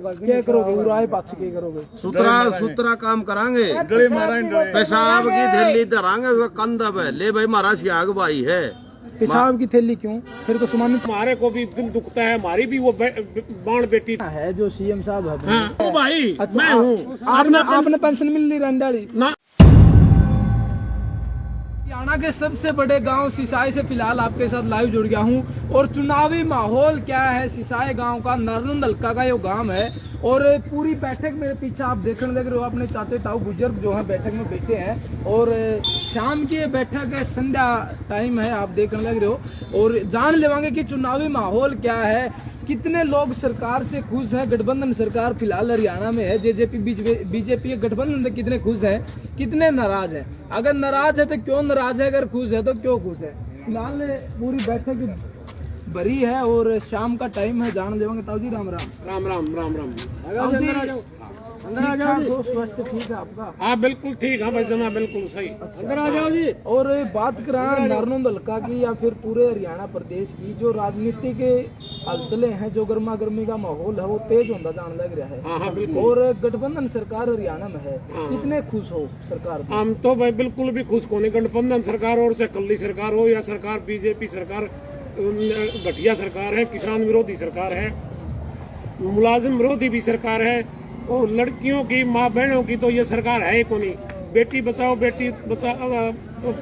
क्या करोगे उराए पाछ क्या करोगे? सुतरा काम करांगे, पेशाब की थैली धरांगे, कंधा पे ले भाई हमारा सियाग भाई है। पेशाब की थैली क्यों? फिर तो सम्मानित हमारे को भी दिल दुखता है, हमारी भी वो बाण बेटी है जो सीएम साहब है। हाँ, ओ भाई अच्छा, मैं हूँ। आपने पेंशन मिल रही रंडाली ना। हरियाणा के सबसे बड़े गांव सिसाई से फिलहाल आपके साथ लाइव जुड़ गया हूं और चुनावी माहौल क्या है सिसाई गांव का, नारनंद हल्का का ये गांव है और पूरी बैठक मेरे पीछे आप देखने लग रहे हो, अपने चाचे ताऊ बुजुर्ग जो है बैठक में बैठे हैं और शाम की ये बैठक है, संध्या टाइम है, आप देखने लग रहे हो और जान लेवांगे कि चुनावी माहौल क्या है, कितने लोग सरकार से खुश हैं। गठबंधन सरकार फिलहाल हरियाणा में है, जेजेपी बीजेपी के गठबंधन से कितने खुश हैं, कितने नाराज हैं, अगर नाराज है तो क्यों नाराज है, अगर खुश है तो क्यों खुश है। फिलहाल पूरी बैठक भरी है और शाम का टाइम है, जान लेवांगे। ताऊ जी राम राम। राम राम राम राम। अंदर आ जाओ, स्वास्थ्य ठीक है आपका? हाँ बिल्कुल ठीक है भाई जनाब, बिल्कुल सही। अंदर आ जाओ जी। और बात करें नारनौंद हल्का की या फिर पूरे हरियाणा प्रदेश की, जो राजनीति के हलचले हैं, जो गर्मा गर्मी का माहौल है वो तेज होता जाने लग रहा है। हाँ बिल्कुल। और गठबंधन सरकार हरियाणा में है, कितने खुश हो सरकार? हम तो भाई बिल्कुल भी खुश को नहीं, गठबंधन सरकार और से कल्ली सरकार हो या सरकार बीजेपी सरकार घटिया सरकार है, किसान विरोधी सरकार है, मुलाजिम विरोधी भी सरकार है और लड़कियों की माँ बहनों की तो ये सरकार है ही को नहीं। बेटी बचाओ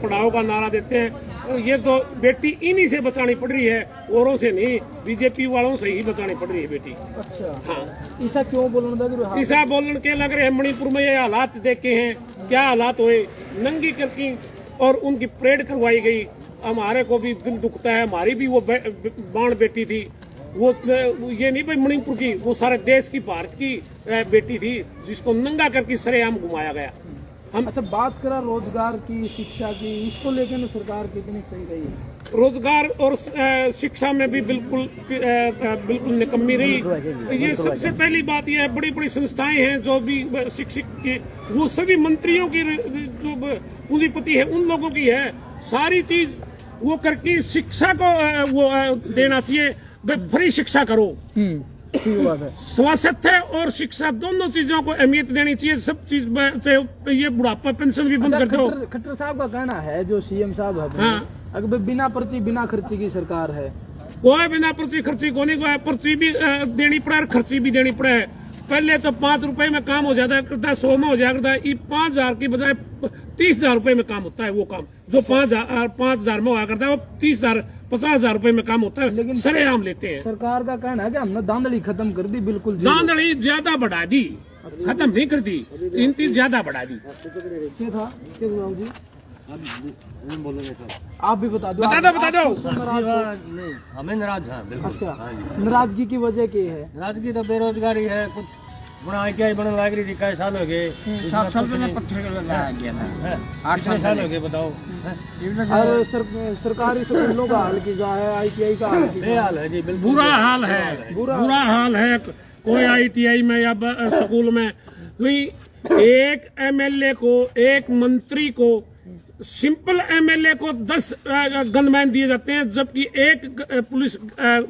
पढ़ाओ का नारा देते हैं, ये तो बेटी इन्हीं से बचानी पड़ रही है, औरों से नहीं, बीजेपी वालों से ही बचानी पड़ रही है बेटी। अच्छा हाँ, ऐसा क्यों बोलने लग रहे हो? ऐसा बोलने के लग रहे हैं, मणिपुर में ये हालात देखे हैं, क्या हालात हुए, नंगी करकी और उनकी परेड करवाई गई, हमारे को भी दिल दुखता है, हमारी भी वो बाण बेटी थी, वो ये नहीं भाई मणिपुर की, वो सारे देश की भारत की बेटी थी जिसको नंगा करके सरेआम घुमाया गया। हम अच्छा बात करा रोजगार की, शिक्षा की, इसको लेकर सरकार कितनी सही रही है? रोजगार और शिक्षा में भी बिल्कुल निकम्मी रही। ये सबसे पहली बात यह है, बड़ी बड़ी संस्थाएं हैं जो भी शिक्षक की, वो सभी मंत्रियों की जो पूंजीपति है उन लोगों की है, सारी चीज वो करके शिक्षा को वो देना चाहिए, फ्री शिक्षा करो। ठीक बात है। स्वास्थ्य और शिक्षा दोनों चीजों को अहमियत देनी चाहिए, सब चीज ये बुढ़ापा पेंशन भी बंद कर दो। खट्टर साहब का कहना है जो सीएम साहब है, हाँ, अगर बिना पर्ची बिना खर्ची की सरकार है, कोई बिना पर्ची खर्ची को नहीं, कोई पर्ची भी देनी पड़े और खर्ची भी देनी पड़े। पहले तो 5 रुपए में काम हो जाता करता, 100 में हो जाया करता है, 5,000 की बजाय 30,000 रुपए में काम होता है। वो काम जो 5,000 में हुआ करता है वो 30,000 50,000 रुपए में काम होता है, लेकिन सरेआम लेते हैं। सरकार का कहना है कि हमने धांधली खत्म कर दी, बिल्कुल धांधली ज्यादा बढ़ा दी, खत्म नहीं कर दी, इनकी ज्यादा बढ़ा दी। क्या था जी? आप भी बता दो। बता दो। नहीं, हमें नाराज है बिल्कुल। अच्छा, नाराजगी की वजह क्या है? नाराजगी तो बेरोजगारी है, कुछ बना क्या बनने लग रही थी, कई साल हो गए, 7 साल पहले पत्थर लगाया गया था, 8 साल हो गए, बताओ। और सरकारी स्कूलों का हाल की जाए, ITI का हाल है जी, बिल्कुल बुरा हाल है, बुरा हाल है। कोई ITI में या स्कूल में कोई एक MLA को, एक मंत्री को, सिंपल MLA को 10 गनमैन दिए जाते हैं, जबकि एक पुलिस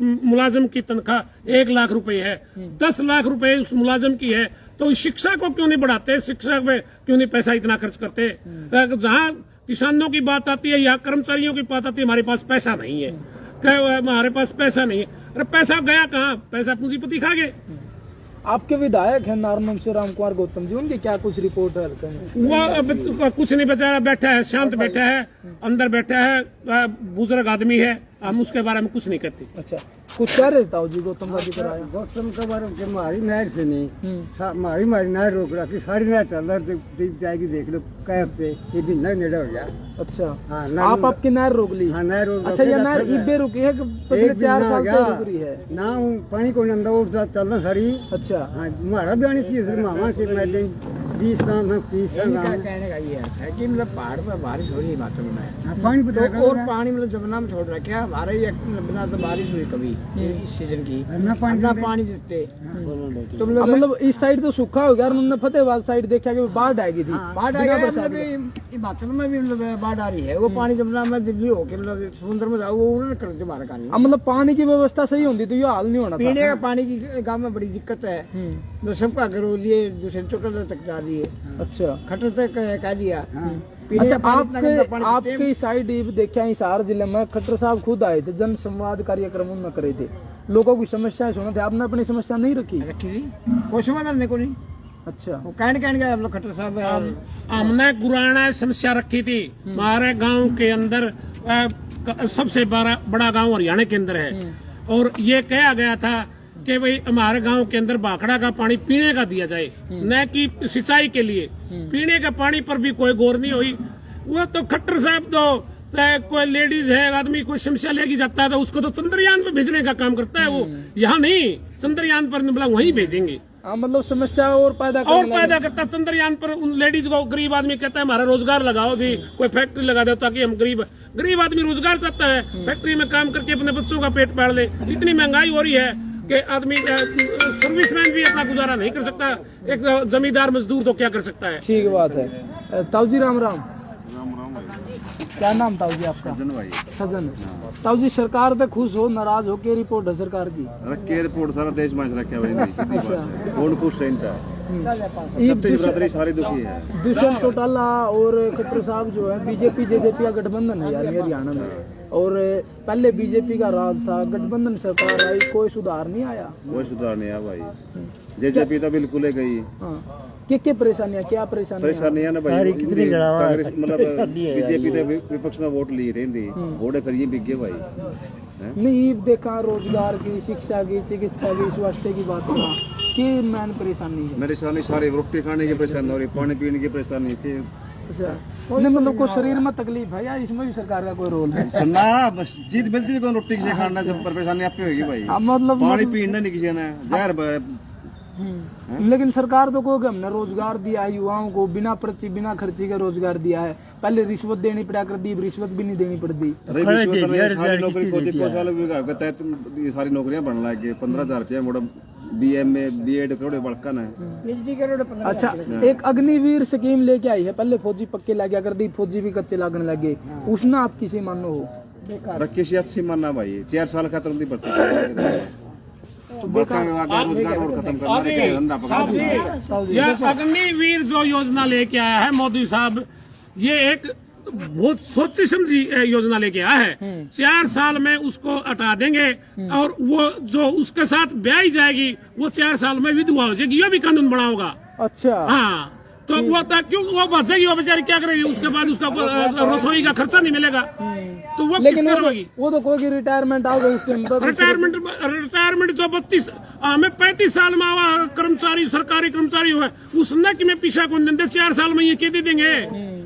मुलाजिम की तनख्वाह 1 लाख रुपए है, 10 लाख रुपए उस मुलाजिम की है। तो शिक्षा को क्यों नहीं बढ़ाते, शिक्षा में क्यों नहीं पैसा इतना खर्च करते? जहाँ किसानों की बात आती है या कर्मचारियों की बात आती है, हमारे पास पैसा नहीं है, हमारे पास पैसा नहीं है। अरे पैसा गया कहाँ? पैसा पूंजीपति खा गए। आपके विधायक हैं नारनौंद से राम कुमार गौतम जी, उनकी क्या कुछ रिपोर्ट है? वो कुछ नहीं, बेचारा बैठा है, शांत बैठा है, अंदर बैठा है, बुजुर्ग आदमी है, हम उसके बारे में कुछ नहीं कहते। अच्छा, कुछ कह रहे ताऊ जी गौतम का जिक्र आया? गौतम के बारे में हमारी नहर से नहीं, हमारी नहर रोक रखी, सारी नहर चल रही जाएगी, देख लो कैब पे ये भी नहर नेड़ा हो गया। अच्छा, हाँ, आप आपकी नहर रोक ली? हाँ, नहर रोक। अच्छा, ये नहर इबे रुकी है कि पिछले 4 साल से रुक रही है? ना पानी को अंदर चलना सारी। अच्छा, हाँ, हमारा भी आनी चाहिए, मामा से 20 साल में 30 साल कहने का ये है कि मतलब पहाड़ पर बारिश हो रही है हिमाचल में पानी तो और पानी मतलब जमुना में छोड़ रखा है हमारे बिना तो बारिश हुई कभी इस सीजन की ना पानी देते तो मतलब इस साइड तो सूखा हो गया और उन्होंने फतेहाबाद साइड देखा कि बाढ़ आएगी थी। बाढ़ आ गया मतलब हिमाचल में भी मतलब बाढ़ आ रही है वो पानी जमुना में दिल्ली होके मतलब समुद्र में जाओ वो उन्होंने कर दिया कहानी। मतलब पानी की व्यवस्था सही होती तो ये हाल नहीं होना था। पीने का पानी की गांव में बड़ी दिक्कत है जो सबका घरों लिए दूसरे चोटर तक जा रही है। अच्छा खटर तक कह दिया। अच्छा आपके साइड देखा हिसार जिले में खट्टर साहब खुद आए थे, जन संवाद कार्यक्रम में करे थे, लोगों की समस्याएं सुना थे, आपने अपनी समस्या नहीं रखी थी कोई समाधान को नहीं। अच्छा वो कहने गए हम लोग खट्टर साहब हमने पुराना समस्या रखी थी हमारे गांव के अंदर सबसे बड़ा गांव हरियाणा के अंदर है और ये कहा गया था कि भाई हमारे गांव के अंदर भाखड़ा का पानी पीने का दिया जाए न कि सिंचाई के लिए। पीने का पानी पर भी कोई गौर नहीं हुई। वो तो खट्टर साहब तो कोई लेडीज है आदमी कोई समस्या लेके जाता है तो उसको तो चंद्रयान पे भेजने का काम करता है वो, यहाँ नहीं चंद्रयान पर मतलब वहीं भेजेंगे। मतलब समस्या और पैदा करता चंद्रयान पर उन लेडीज को गरीब आदमी कहता है हमारा रोजगार लगाओ जी, कोई फैक्ट्री लगा दो ताकि हम गरीब आदमी रोजगार चाहता है, फैक्ट्री में काम करके अपने बच्चों का पेट पाल ले। इतनी महंगाई हो रही है कि आदमी सर्विसमैन भी अपना गुजारा नहीं कर सकता, एक जमींदार मजदूर तो क्या कर सकता है। ठीक बात है। ताऊजी राम राम। क्या नाम ताऊ जी आपका? सजन भाई। सजन। ताऊ जी सरकार पे खुश हो नाराज हो के रिपोर्ट है सरकार की? रखे रिपोर्ट सारा देश में रखा भाई अच्छा कौन खुश रहता है सारी दुखी है। दुष्यंत चौटाला और खट्टर साहब जो है बीजेपी जेजेपी का गठबंधन है यार हरियाणा में, और पहले बीजेपी का राज था, गठबंधन सरकार आई, कोई सुधार नहीं आया। कोई सुधार नहीं आया भाई, जेजेपी तो बिल्कुल है गई। क्या परेशानियाँ क्या परेशानियां ना भाई कांग्रेस मतलब बीजेपी ने विपक्ष में वोट लिए थे वोट फिर ये बिक गए भाई। नहीं देखा रोजगार की, शिक्षा की, चिकित्सा की, स्वास्थ्य की बात की मैन परेशानी है। परेशानी सारी रोटी खाने की परेशानी हो रही, पानी पीने की परेशानी थी। अच्छा नहीं मतलब कोई शरीर में तकलीफ है या इसमें भी सरकार का कोई रोल है? ना बस जीत मिलती है रोटी से खाना जब परेशानी आप पे होगी भाई। मतलब पानी पीना नहीं किसी ने जहर। लेकिन सरकार तो कोई हमने रोजगार दिया है युवाओं को, बिना पर्ची बिना खर्ची का रोजगार दिया है। पहले रिश्वत देनी पड़ा कर दी, रिश्वत भी नहीं देनी पड़ती। सारी नौकरियां बनने लग गई, 15,000 रुपया मोड़ा BMA BEd करोड़ बड़का है। अच्छा एक अग्निवीर स्कीम लेके आई है, पहले फौजी पक्के लगे कर दी, फौजी भी कच्चे लगने लगे, उसने आप किसी मानो हो? रखी से अच्छी मानना भाई 4 साल खत्म नहीं पड़ती अग्निवीर जो योजना लेके आया है मोदी साहब, ये एक बहुत सोची समझी योजना लेके आया है। 4 साल में उसको हटा देंगे और वो जो उसके साथ ब्याही जाएगी वो 4 साल में विधवा हो जाएगी, ये भी कानून बना होगा। अच्छा हाँ तो वो क्यों वो बचेगी, वो बेचारी क्या करेगी, उसके बाद उसका रसोई का खर्चा नहीं मिलेगा तो वो लेकिन होगी। वो तो कोई रिटायरमेंट आओगे उसके रिटायरमेंट जो 32 हमें 35 साल में आवा कर्मचारी सरकारी कर्मचारी हुआ उसने कि मैं पीछा कौन देंगे, 4 साल में ये क्या दे देंगे,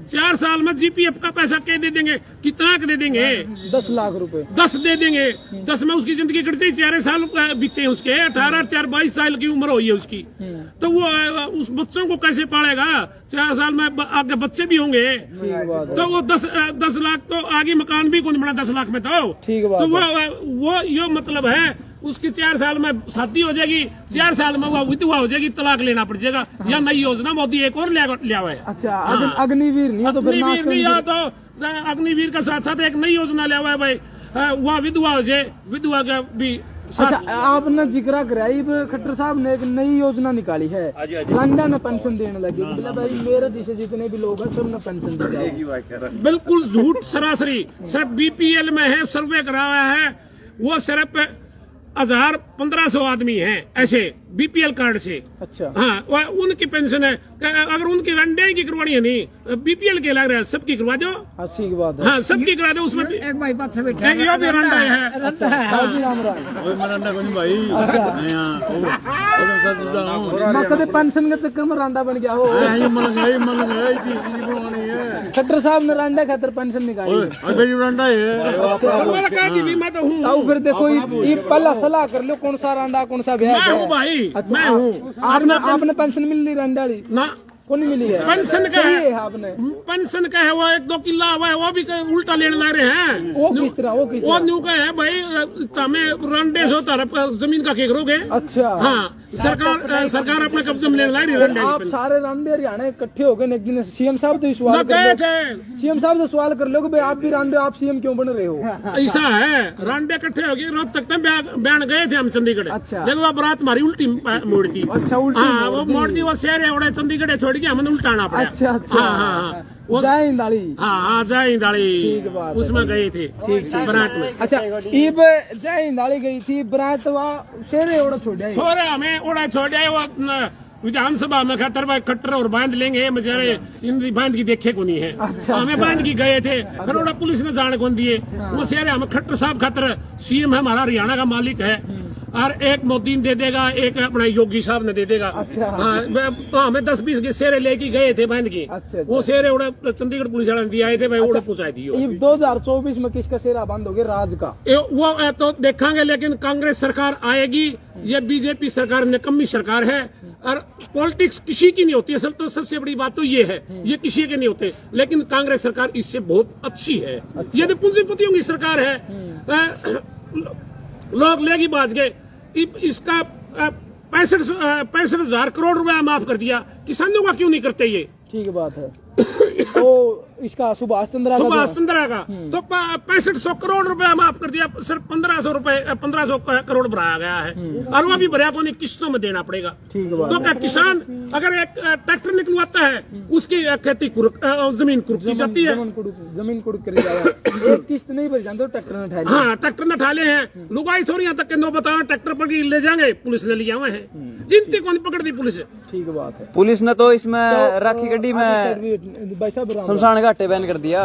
4 साल में GPF का पैसा क्या दे देंगे, कितना दे देंगे? 10 लाख रुपए 10 दे देंगे। 10 में उसकी जिंदगी कट जाएगी, 4 साल बीते हैं उसके, 18 4 22 साल की उम्र हुई है उसकी, तो वो उस बच्चों को कैसे पालेगा? 4 साल में आगे बच्चे भी होंगे तो वो 10 लाख तो आगे मकान भी कौन बना 10 लाख में तो वो ये मतलब है उसकी 4 साल में शादी हो जाएगी, 4 साल में वो विधवा हो जाएगी, तलाक लेना पड़ जाएगा। या नई योजना मोदी एक और लिया हुआ है। अच्छा अग्निवीर नहीं है तो अग्निवीर नहीं है तो अग्निवीर के साथ साथ एक नई योजना लिया हुआ है भाई, वहाँ विधवा हो जाए, विधवा का भी। अच्छा आपने जिक्र कराई खट्टर साहब ने एक नई योजना निकाली है, लंडन में पेंशन देने लगी, मतलब भाई मेरे जैसे जितने भी लोग हैं सब ने पेंशन दी। बिल्कुल झूठ सरासरी, सिर्फ BPL में है, सर्वे करा हुआ है, वो सिर्फ 1500 आदमी हैं ऐसे BPL कार्ड से। अच्छा हाँ उनकी पेंशन है, अगर उनकी रंडे की करवानी है नहीं BPL के लग रहा है, सबकी करवा दो। अच्छी बात है। हाँ सबकी करा दो, उसमें एक भाई बात से बैठा ये भी रंडा है। मैं कदे पेंशन के चक्कर में रांडा बन गया हो। खट्टर साहब ने रांडा खातर पेंशन निकाली। फिर देखो ये पहला सलाह कर लो कौन सा रांडा कौन सा ब्याह है भाई। अच्छा, मैं हूँ। आपने पेंशन मिल रही रांडा ना वो नहीं मिली है, पेंशन का सही है, आपने। पेंशन का है, वो 1-2 किला हुआ है, वो भी उल्टा लेने ला रहे हैं। वो किस तरह, वो किस वो तरह? न्यू का है भाई, हमें रंडे से होता है, जमीन का क्या करोगे? अच्छा हाँ, सरकार अपने कब्जे में लेने ला रही है रंडे। आप सारे रांडे हरियाणा इकट्ठे हो गए, एक दिन सीएम साहब तो सवाल न कर गए लो, थे, सीएम साहब से सवाल कर लो कि भाई आप भी रांडे, आप सीएम क्यों बन रहे हो? ऐसा है, रंडे इकट्ठे हो गए, रात तक बयान गए थे हम चंडीगढ़। अच्छा। लेकिन वो बारात हमारी उल्टी मोड़ दी। अच्छा, उल्टी हाँ, वो मोड़ दी। मोड़ दी, वो शहर है उड़े चंडीगढ़ छोड़ के हमें उल्टाना पड़ा। अच्छा अच्छा, हाँ हाँ वो जय हिंद दाली। हाँ जय दाली, ठीक बात है। उसमें गए थे, ठीक बारात में। अच्छा, ईब जय हिंद दाली गई थी बरात, वहाँ शेरे ओड़ा छोड़ दिया। छोरे हमें उड़ा छोड़ जाए, वो अपना विधानसभा में खतर भाई कट्टर और बांध लेंगे, बेचारे इन बांध की देखे को नहीं है। अच्छा। हमें बांध की गए थे, फिर उड़ा पुलिस ने जान कौन दिए। वो शेर हमें खट्टर साहब खतर, सीएम है हमारा, हरियाणा का मालिक है, और एक मोदी ने दे देगा, एक अपना योगी साहब ने दे देगा। अच्छा। हाँ, तो हमें 10-20 के शेरे लेके गए थे बांध की। अच्छा। वो शेरे उड़ा चंडीगढ़ पुलिस वाले ने दिए आए थे भाई, उड़ा पहुंचाई दियो। ईब 2024 में किसका शेरा बंद हो गया? राज का। वो तो देखेंगे, लेकिन कांग्रेस सरकार आएगी, ये बीजेपी सरकार निकम्मी सरकार है, और पॉलिटिक्स किसी की नहीं होती। असल तो सबसे बड़ी बात तो ये है, ये किसी के नहीं होते, लेकिन कांग्रेस सरकार इससे बहुत अच्छी है। ये तो पूंजीपतियों की सरकार है, लोग लेगी बाज गए। इसका 65,000 करोड़ रुपया माफ कर दिया, किसानों का क्यों नहीं करते ये? ठीक बात है। तो इसका सुभाष चंद्रा का सुभाष जो- चंद्रा का तो 6500 करोड़ रुपया माफ कर दिया, सिर्फ 1500 करोड़ भराया गया है, और वो भी भरा को नहीं, किस्तों में देना पड़ेगा। ठीक बात तो है। क्या किसान अगर एक ट्रैक्टर निकलवाता है, उसकी खेती जमीन कुर्की जाती है। जमीन कुड़ कर जाएगा। एक किस्त नहीं भर जाते, ट्रैक्टर में उठा लिया। हाँ, ट्रैक्टर न ठाले हैं, लुगाई थोड़ी यहाँ तक के नो बताओ, ट्रैक्टर पर ले जाएंगे, पुलिस ने लिया हुए हैं, गिनती कौन पकड़ दी पुलिस। ठीक बात है। पुलिस ने तो इसमें राखी गड्डी में भाई साहब शमशान घाटे बैन कर दिया।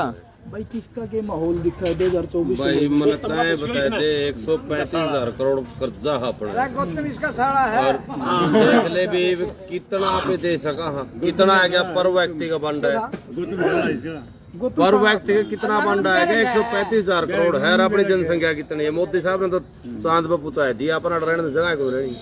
भाई किसका के माहौल दिख रहा है 2024 भाई मनता है बताए दे 135,000 करोड़ कर्जा है अपना, गौतम इसका साड़ा है। और देख ले भी कितना पे दे सका। हाँ, कितना है क्या पर व्यक्ति का फंड है, पर व्यक्ति का कितना फंड आएगा? 135,000 करोड़ है, और अपनी जनसंख्या कितनी है? मोदी साहब ने तो चांद पे पुताया दिया, अपना रहने जगह को रहनी।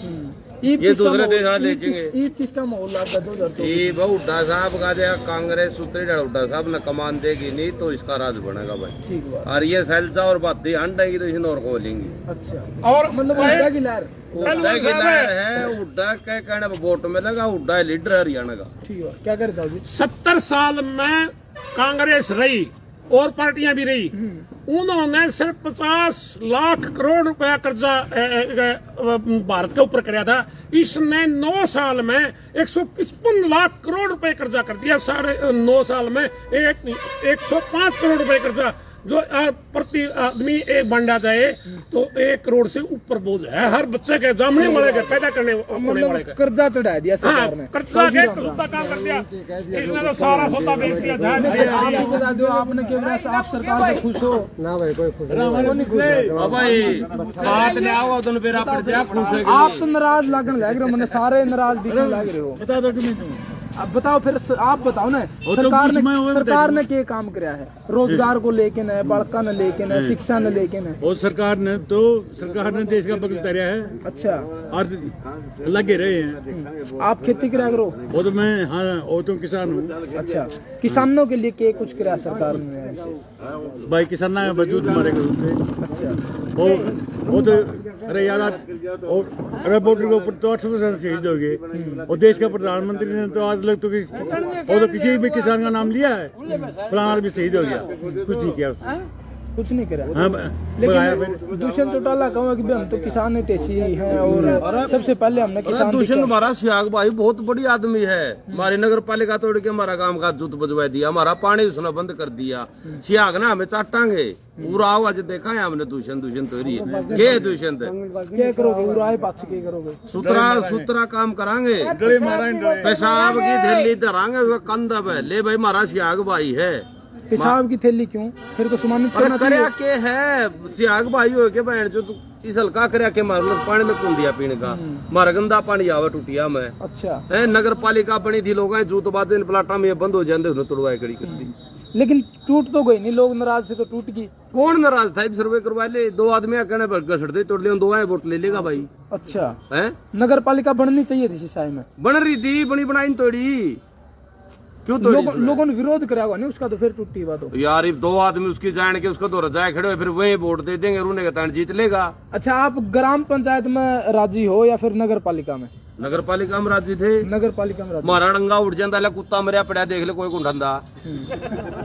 ये दूसरे देश वाले देखेंगे। ईद किसका माहौल आता है 2024? ये बहु हुड्डा साहब का दिया, कांग्रेस सूत्री हुड्डा साहब ने कमान देगी नहीं तो इसका राज बनेगा भाई। ठीक बात। और ये सैलसा और बात हंडेगी तो इसी और को लेंगी। अच्छा, और मतलब हुड्डा की लहर। हुड्डा की लहर है, हुड्डा के कहने पर वोट मिलेगा, हुड्डा लीडर हरियाणा का। ठीक है, क्या करता हूँ? 70 साल में कांग्रेस रही और पार्टियां भी रही, उन्होंने सिर्फ 50 लाख करोड़ रुपया कर्जा भारत के ऊपर कराया था। इसने 9 साल में 155 लाख करोड़ रुपए कर्जा कर दिया। सारे 9 साल में 105 करोड़ रुपए कर्जा, जो प्रति आदमी एक बंडा जाए तो 1 करोड़ से ऊपर बोझ है हर बच्चे के, जामने वाले के, पैदा करने वाले मतलब के। कर्जा चढ़ा दिया सरकार ने। हाँ, कर्जा के कर्जा काम कर दिया, इसने तो सारा सौदा बेच दिया। आप ही बता दो, आपने क्या बोला? आप सरकार से खुश हो? ना भाई, कोई खुश नहीं। भाई बात ले आओ तो मेरा पड़ जा खुश है। आप तो नाराज लगने लग रहे हो, मैंने सारे नाराज दिखने लग रहे हो। बता दो तुम्हें। अब बताओ फिर, आप बताओ ना, सरकार ने क्या काम किया है? रोजगार को लेके न, बालका ने लेके न, शिक्षा ने लेके न। और सरकार ने देश का बगल तरिया है अच्छा, और लगे रहे हैं। आप खेती करा करो? वो तो मैं, हाँ, वो तो किसान हूँ अच्छा, किसानों के लिए क्या कुछ करा सरकार ने ऐसे? भाई, किसान वजूद हमारे को। अच्छा, वो तो अरे यार, अरे बॉर्डर के ऊपर तो 800% शहीद हो गए, और देश का प्रधानमंत्री ने तो आज लग तो वो तो किसी भी किसान का नाम लिया है, फलाना भी शहीद हो गया, कुछ नहीं किया उसने। कुछ नहीं करा। हाँ, लेकिन दुष्यंत चौटाला कहूँगा कि हम तो किसान तेजी हैं, और सबसे पहले हमने किसान दुष्यंत हमारा सियाग भाई बहुत बड़ी आदमी है। हमारी नगर पालिका तोड़ के हमारा काम का जूत बजवा दिया, हमारा पानी उसने बंद कर दिया। सियाग ना हमें चाटांगे पूरा आवाज देखा है हमने। दुष्यंत हो रही है के दुष्यंत क्या करोगे? उराए पास क्या करोगे? सुतरा काम करांगे, पेशाब की थैली धरांगे, उसका कंधा पे ले भाई हमारा सियाग भाई है। पेशाब की थैली क्यों? फिर तो सम्मानित करना चाहिए। करया के है सियाग भाई हो के बहन जो इस हल्का करया के मार पानी में कुन दिया पीने का, मारा गंदा पानी आवा टूटिया में। अच्छा, नगर पालिका बनी थी, लोग जूत बाद प्लाटा में बंद हो जाते, उसने तोड़वाई कड़ी कर दी। लेकिन टूट तो गई नहीं, लोग नाराज थे तो टूट गई। कौन नाराज था? सर्वे करवा ले, 2 आदमी कहने पर घसड़ दे तोड़ ले, 2 आए वोट ले लेगा भाई। अच्छा, है नगर पालिका बननी चाहिए थी सिसाई में। बन रही थी, बनी बनाई तोड़ी। क्यों तोड़ी लोगों ने विरोध करा होगा नहीं उसका, तो फिर टूटी बात हो। यार, ये 2 आदमी उसकी जान के उसको तो रजाए खड़े हो, फिर वही वोट दे देंगे, रोने का तान जीत लेगा। अच्छा, आप ग्राम पंचायत में राजी हो या फिर नगर पालिका में? नगर पालिका में राजी थे। नगर पालिका में राजी। मारा डंगा उठ जाता है, कुत्ता मरिया पड़ा देख ले कोई धंधा।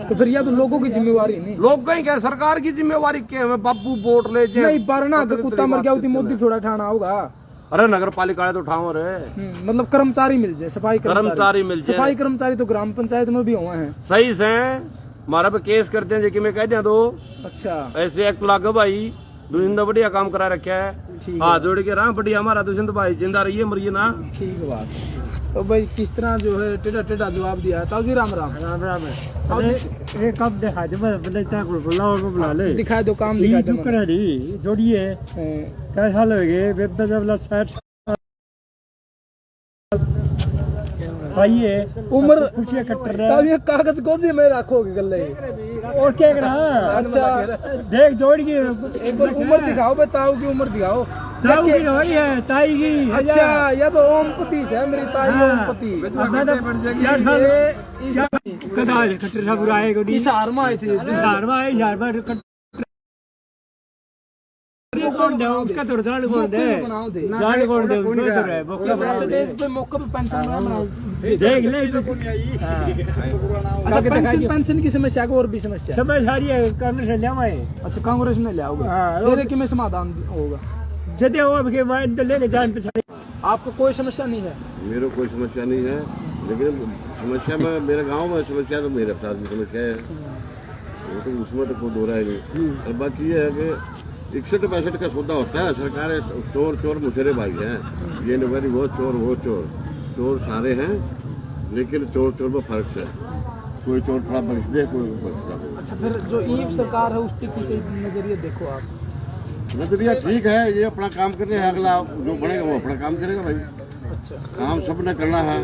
तो फिर यह तो लोगों की जिम्मेवारी नहीं। लोग कहीं क्या, सरकार की जिम्मेवारी क्या है? बापू वोट ले जाए नहीं, बारना अगर कुत्ता मर गया मोदी थोड़ा ठाना होगा। अरे नगर पालिका वाले तो उठाओ रे। मतलब कर्मचारी मिल जाए, सफाई कर्मचारी मिल जाए। सफाई कर्मचारी तो ग्राम पंचायत में भी हुए हैं। सही से हमारा पे केस करते हैं, जो मैं कह दिया तो अच्छा, ऐसे एक्ट लागू भाई, दुनिया बढ़िया काम करा रखा है। हाथ जोड़ के रहा बढ़िया, हमारा दुष्यंत भाई जिंदा रहिए, मरिए ना। ठीक बात। तो भाई किस तरह जो है टेढ़ा टेढ़ा जवाब दिया। ताऊ जी राम राम। राम राम है। कब देखा जब बुला ले दिखाए दो काम दिखा दो। जोड़िए कैसा साल हो गए आइए उम्र खुशियाँ कट तब ये कागज गोदी में रखोगे गले और क्या करा। अच्छा, देख जोड़िए एक बार उम्र दिखाओ, बताओ की उम्र दिखाओ। ताऊ की हो रही है, ताई की। अच्छा, यह तो ओमपति है, मेरी ताई ओमपति। खट्टर सब आएगा इस हार में आए थे, कौन दे उसका तो जान कौन दे, बनाओ दे जान कौन दे उसको तो है मौका बना दे। स्टेज पे मौका पे पेंशन बनाओ देख ले अच्छा, पेंशन की समस्या को और भी समस्या समझ सारी है, कांग्रेस ले आए। अच्छा, कांग्रेस में ले आओगे, मेरे कि में समाधान होगा। जदे हो अब के बाद तो लेके जान पे। आपको कोई समस्या नहीं है? मेरे कोई समस्या नहीं है, लेकिन समस्या में मेरे गांव में समस्या तो मेरे साथ में समस्या है, वो तो उसमें तो कोई दो रहा नहीं। और बात ये है कि 61-62 का सौदा होता है। सरकार चोर चोर मुशरे भाई हैं, ये नहीं भाई वो चोर चोर सारे हैं, लेकिन चोर चोर में फर्क है। कोई चोर थोड़ा बख्श दे, कोई बख्शता नहीं। अच्छा, फिर जो ईव सरकार है उसकी किसी नजरिए देखो आप? नजरिया ठीक है, ये अपना काम कर रहे हैं, अगला जो बनेगा वो अपना काम करेगा भाई। अच्छा, काम सबने करना है,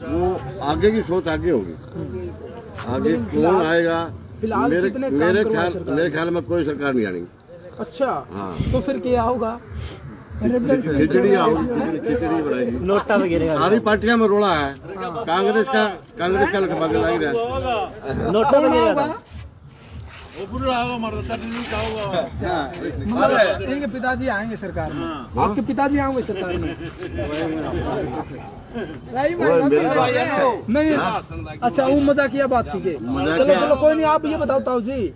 वो आगे की सोच आगे होगी। आगे कौन आएगा? फिलहाल मेरे ख्याल में कोई सरकार नहीं आनी। अच्छा, हाँ, तो फिर क्या होगा? खिचड़ी आओगी, खिचड़ी बनाएगी, नोटा वगैरह सारी पार्टियां में रोड़ा है। कांग्रेस का लटवा के लाई रहा है। नोटा वगैरह मतलब इनके पिताजी आएंगे सरकार में, आपके पिताजी आएंगे सरकार में? नहीं, अच्छा, वो मजाकिया बात थी। चलो कोई नहीं, आप ये बताओ ताऊ जी।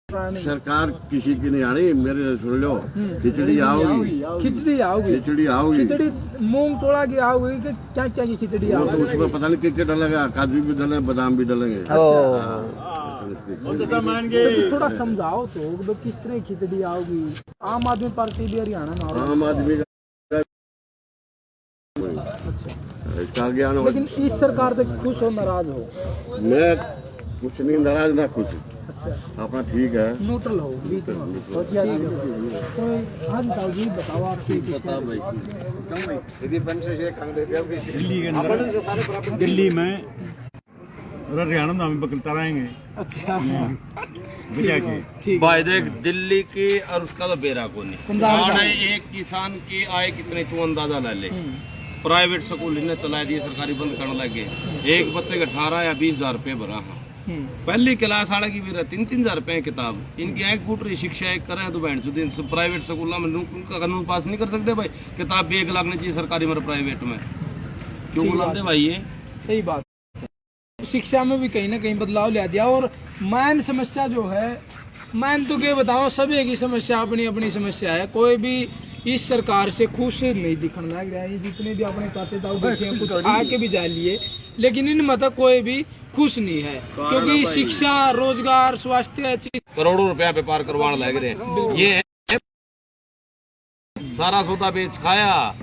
सरकार किसी की नहीं आनी, मेरे सुन लो, खिचड़ी आओगी, खिचड़ी मूंग तोड़ा की आओगी कि क्या क्या की खिचड़ी वो आओगी? तो उसमें पता नहीं क्या डलेगा, काजू भी डलेंगे, बादाम भी डलेंगे। तो थोड़ा समझाओ तो किस तरह की खिचड़ी आओगी? आम आदमी पार्टी भी हरियाणा में, आम आदमी का अच्छा, लेकिन इस सरकार से खुश हो नाराज हो? मैं कुछ नहीं, नाराज ना खुश। अच्छा, अपना ठीक है, न्यूट्रल हो, बीच में। तो हाँ ताऊ जी बताओ, आपकी दिल्ली में और हरियाणा में हम बकलता रहेंगे। अच्छा, बजा के ठीक भाई देख, दिल्ली की और उसका तो बेरा को नहीं। पंजाब का। एक किसान की आय कितनी तू अंदाजा ला ले। प्राइवेट स्कूल इन्हें चला दिए, सरकारी बंद करने लगे। एक बच्चे का 18 या 20,000 रुपये भरा है। पहली क्लास वाले की भी 3-3 रुपए है किताब। इनकी एक फुट रही शिक्षा एक करें तो बहन चुदी प्राइवेट स्कूल में उनका कानून पास नहीं कर सकते भाई। किताब भी 1 लाख नहीं चाहिए सरकारी में, प्राइवेट में क्यों बुलाते भाई? ये सही बात। शिक्षा में भी कहीं ना कहीं बदलाव ला दिया। और मैन समस्या जो है, मैन तो क्या बताओ, सभी की समस्या अपनी अपनी समस्या है। कोई भी इस सरकार से खुश नहीं दिखने लग रहा है। जितने भी अपने चाहते थे कुछ आके भी जा लिए, लेकिन इनमें तो कोई भी खुश नहीं है, क्योंकि शिक्षा, रोजगार, स्वास्थ्य, करोड़ों रुपया व्यापार करवाने लग रहे हैं। ये सारा सौदा बेच खाया,